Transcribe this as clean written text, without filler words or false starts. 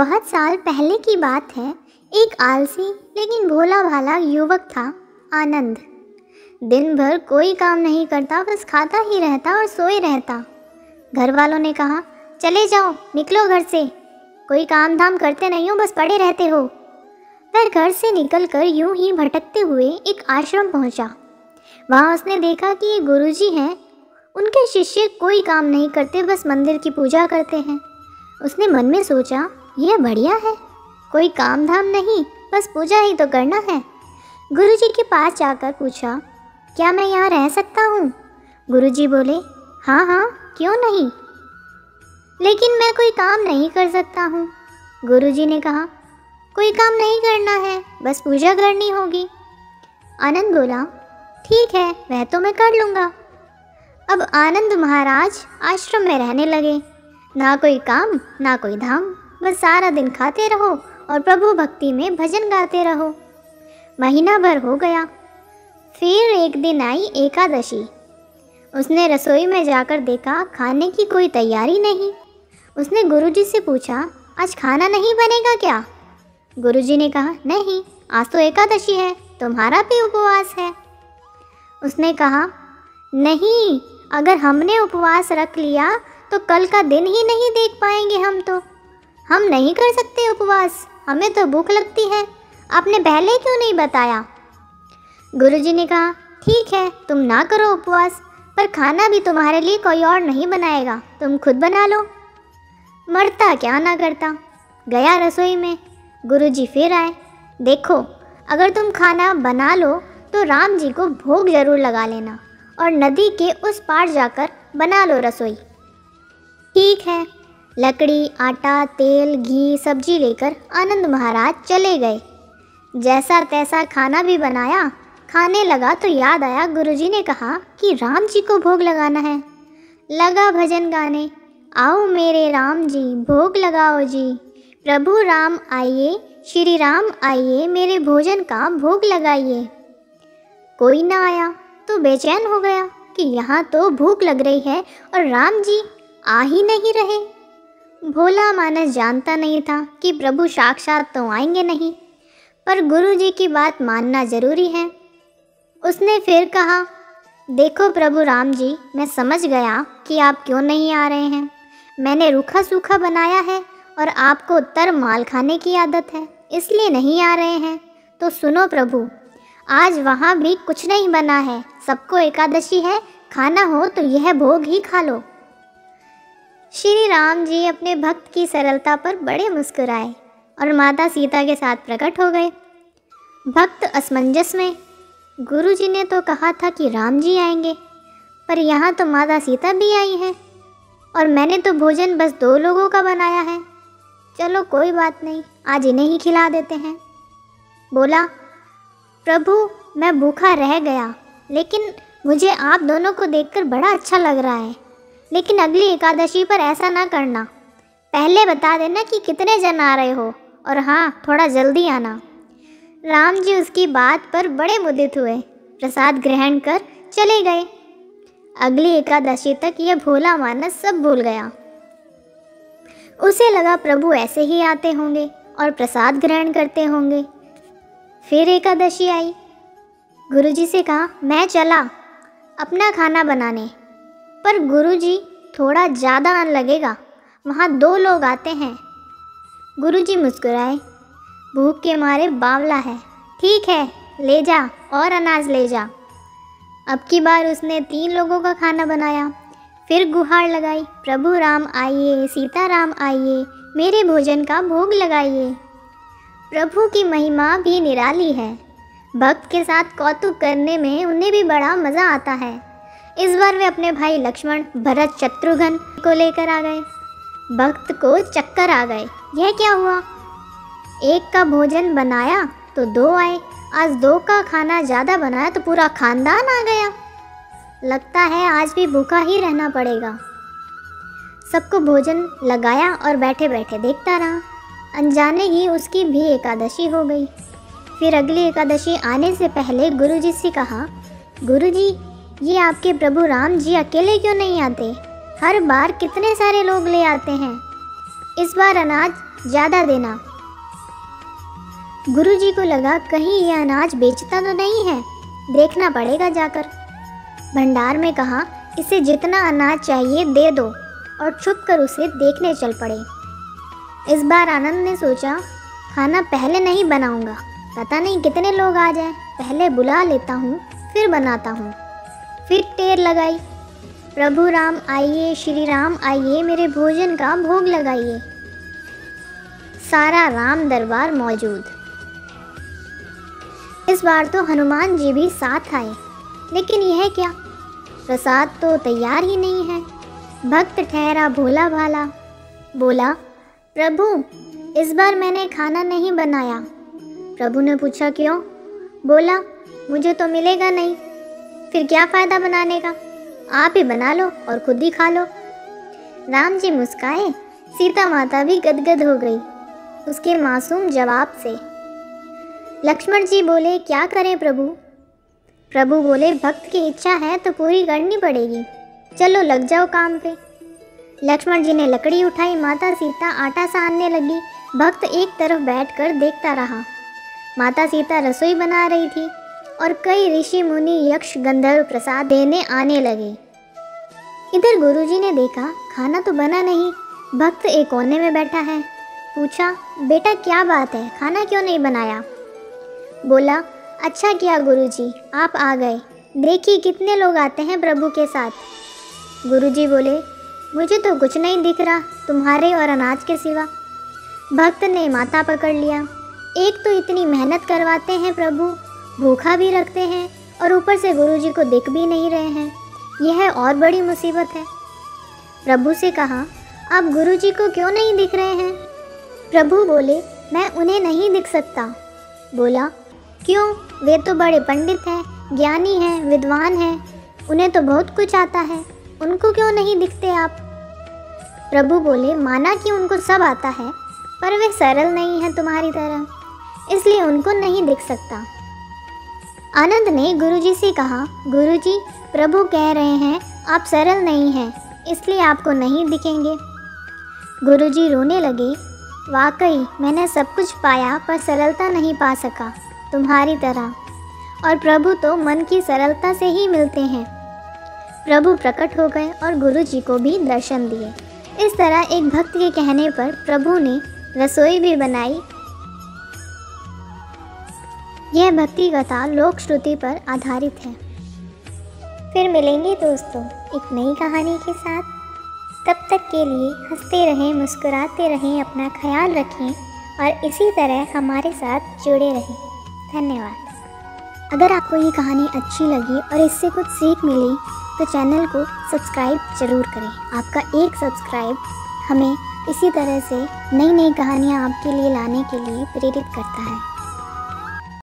बहुत साल पहले की बात है। एक आलसी लेकिन भोला भाला युवक था, आनंद। दिन भर कोई काम नहीं करता, बस खाता ही रहता और सोए रहता। घर वालों ने कहा, चले जाओ, निकलो घर से, कोई काम धाम करते नहीं हो, बस पड़े रहते हो। वह घर से निकलकर यूं ही भटकते हुए एक आश्रम पहुंचा। वहां उसने देखा कि ये गुरुजी हैं। उनके शिष्य कोई काम नहीं करते, बस मंदिर की पूजा करते हैं। उसने मन में सोचा, यह बढ़िया है, कोई काम धाम नहीं, बस पूजा ही तो करना है। गुरुजी के पास जाकर पूछा, क्या मैं यहाँ रह सकता हूँ? गुरुजी बोले, हाँ हाँ, क्यों नहीं, लेकिन मैं कोई काम नहीं कर सकता हूँ। गुरुजी ने कहा, कोई काम नहीं करना है, बस पूजा करनी होगी। आनंद बोला, ठीक है, वह तो मैं कर लूँगा। अब आनंद महाराज आश्रम में रहने लगे। ना कोई काम, ना कोई धाम, बस सारा दिन खाते रहो और प्रभु भक्ति में भजन गाते रहो। महीना भर हो गया। फिर एक दिन आई एकादशी। उसने रसोई में जाकर देखा, खाने की कोई तैयारी नहीं। उसने गुरुजी से पूछा, आज खाना नहीं बनेगा क्या? गुरुजी ने कहा, नहीं, आज तो एकादशी है, तुम्हारा भी उपवास है। उसने कहा, नहीं, अगर हमने उपवास रख लिया तो कल का दिन ही नहीं देख पाएंगे हम नहीं कर सकते उपवास, हमें तो भूख लगती है, आपने पहले क्यों नहीं बताया? गुरुजी ने कहा, ठीक है, तुम ना करो उपवास, पर खाना भी तुम्हारे लिए कोई और नहीं बनाएगा, तुम खुद बना लो। मरता क्या ना करता। गया रसोई में। गुरुजी फिर आए। देखो, अगर तुम खाना बना लो तो राम जी को भोग जरूर लगा लेना और नदी के उस पार जाकर बना लो रसोई। ठीक है। लकड़ी, आटा, तेल, घी, सब्जी लेकर आनंद महाराज चले गए। जैसा तैसा खाना भी बनाया। खाने लगा तो याद आया, गुरुजी ने कहा कि राम जी को भोग लगाना है। लगा भजन गाने, आओ मेरे राम जी, भोग लगाओ जी, प्रभु राम आइए, श्री राम आइए, मेरे भोजन का भोग लगाइए। कोई ना आया तो बेचैन हो गया कि यहाँ तो भूख लग रही है और राम जी आ ही नहीं रहे। भोला मानस जानता नहीं था कि प्रभु साक्षात तो आएंगे नहीं, पर गुरुजी की बात मानना जरूरी है। उसने फिर कहा, देखो प्रभु राम जी, मैं समझ गया कि आप क्यों नहीं आ रहे हैं। मैंने रूखा सूखा बनाया है और आपको तर माल खाने की आदत है, इसलिए नहीं आ रहे हैं। तो सुनो प्रभु, आज वहाँ भी कुछ नहीं बना है, सबको एकादशी है, खाना हो तो यह भोग ही खा लो। श्री राम जी अपने भक्त की सरलता पर बड़े मुस्कुराए और माता सीता के साथ प्रकट हो गए। भक्त असमंजस में। गुरुजी ने तो कहा था कि राम जी आएंगे, पर यहाँ तो माता सीता भी आई हैं और मैंने तो भोजन बस 2 लोगों का बनाया है। चलो कोई बात नहीं, आज इन्हें ही खिला देते हैं। बोला, प्रभु मैं भूखा रह गया, लेकिन मुझे आप दोनों को देखकर बड़ा अच्छा लग रहा है, लेकिन अगली एकादशी पर ऐसा ना करना। पहले बता देना कि कितने जन आ रहे हो, और हाँ, थोड़ा जल्दी आना। राम जी उसकी बात पर बड़े मुदित हुए, प्रसाद ग्रहण कर चले गए। अगली एकादशी तक यह भोला मानस सब भूल गया। उसे लगा प्रभु ऐसे ही आते होंगे और प्रसाद ग्रहण करते होंगे। फिर एकादशी आई। गुरुजी से कहा, मैं चला अपना खाना बनाने, पर गुरुजी थोड़ा ज़्यादा अन्न लगेगा, वहाँ 2 लोग आते हैं। गुरुजी मुस्कुराए, भूख के मारे बावला है, ठीक है, ले जा और अनाज ले जा। अब की बार उसने 3 लोगों का खाना बनाया। फिर गुहार लगाई, प्रभु राम आइए, सीता राम आइए, मेरे भोजन का भोग लगाइए। प्रभु की महिमा भी निराली है। भक्त के साथ कौतुक करने में उन्हें भी बड़ा मज़ा आता है। इस बार वे अपने भाई लक्ष्मण, भरत, शत्रुघ्न को लेकर आ गए। भक्त को चक्कर आ गए, यह क्या हुआ? एक का भोजन बनाया तो 2 आए, आज 2 का खाना ज़्यादा बनाया तो पूरा खानदान आ गया। लगता है आज भी भूखा ही रहना पड़ेगा। सबको भोजन लगाया और बैठे बैठे देखता रहा। अनजाने ही उसकी भी एकादशी हो गई। फिर अगली एकादशी आने से पहले गुरुजी से कहा, गुरुजी, ये आपके प्रभु राम जी अकेले क्यों नहीं आते? हर बार कितने सारे लोग ले आते हैं। इस बार अनाज ज़्यादा देना। गुरुजी को लगा कहीं यह अनाज बेचता तो नहीं है, देखना पड़ेगा जाकर। भंडार में कहा, इसे जितना अनाज चाहिए दे दो, और छुपकर उसे देखने चल पड़े। इस बार आनंद ने सोचा, खाना पहले नहीं बनाऊंगा, पता नहीं कितने लोग आ जाएं, पहले बुला लेता हूँ फिर बनाता हूँ। फिर टेर लगाई, प्रभु राम आइए, श्री राम आइए, मेरे भोजन का भोग लगाइए। सारा राम दरबार मौजूद। इस बार तो हनुमान जी भी साथ आए, लेकिन यह क्या, प्रसाद तो तैयार ही नहीं है। भक्त ठहरा भोला भाला, बोला, प्रभु इस बार मैंने खाना नहीं बनाया। प्रभु ने पूछा, क्यों? बोला, मुझे तो मिलेगा नहीं, फिर क्या फ़ायदा बनाने का, आप ही बना लो और खुद ही खा लो। राम जी मुस्काए, सीता माता भी गदगद हो गई उसके मासूम जवाब से। लक्ष्मण जी बोले, क्या करें प्रभु? प्रभु बोले, भक्त की इच्छा है तो पूरी करनी पड़ेगी, चलो लग जाओ काम पे। लक्ष्मण जी ने लकड़ी उठाई, माता सीता आटा सानने लगी। भक्त एक तरफ बैठकर देखता रहा। माता सीता रसोई बना रही थी और कई ऋषि मुनि यक्ष गंधर्व प्रसाद देने आने लगे। इधर गुरुजी ने देखा खाना तो बना नहीं, भक्त एक कोने में बैठा है। पूछा, बेटा क्या बात है, खाना क्यों नहीं बनाया? बोला, अच्छा किया गुरुजी आप आ गए, देखिए कितने लोग आते हैं प्रभु के साथ। गुरुजी बोले, मुझे तो कुछ नहीं दिख रहा तुम्हारे और अनाज के सिवा। भक्त ने माथा पकड़ लिया, एक तो इतनी मेहनत करवाते हैं प्रभु, भूखा भी रखते हैं और ऊपर से गुरुजी को दिख भी नहीं रहे हैं, यह और बड़ी मुसीबत है। प्रभु से कहा, आप गुरुजी को क्यों नहीं दिख रहे हैं? प्रभु बोले, मैं उन्हें नहीं दिख सकता। बोला, क्यों? वे तो बड़े पंडित हैं, ज्ञानी हैं, विद्वान हैं, उन्हें तो बहुत कुछ आता है, उनको क्यों नहीं दिखते आप? प्रभु बोले, माना कि उनको सब आता है, पर वे सरल नहीं हैं तुम्हारी तरह, इसलिए उनको नहीं दिख सकता। आनंद ने गुरुजी से कहा, गुरुजी प्रभु कह रहे हैं आप सरल नहीं हैं, इसलिए आपको नहीं दिखेंगे। गुरुजी रोने लगे, वाकई मैंने सब कुछ पाया पर सरलता नहीं पा सका तुम्हारी तरह, और प्रभु तो मन की सरलता से ही मिलते हैं। प्रभु प्रकट हो गए और गुरुजी को भी दर्शन दिए। इस तरह एक भक्त के कहने पर प्रभु ने रसोई भी बनाई। यह भक्ति कथा लोक श्रुति पर आधारित है। फिर मिलेंगे दोस्तों एक नई कहानी के साथ। तब तक के लिए हंसते रहें, मुस्कुराते रहें, अपना ख्याल रखें और इसी तरह हमारे साथ जुड़े रहें। धन्यवाद। अगर आपको ये कहानी अच्छी लगी और इससे कुछ सीख मिली तो चैनल को सब्सक्राइब ज़रूर करें। आपका एक सब्सक्राइब हमें इसी तरह से नई नई कहानियाँ आपके लिए लाने के लिए प्रेरित करता है।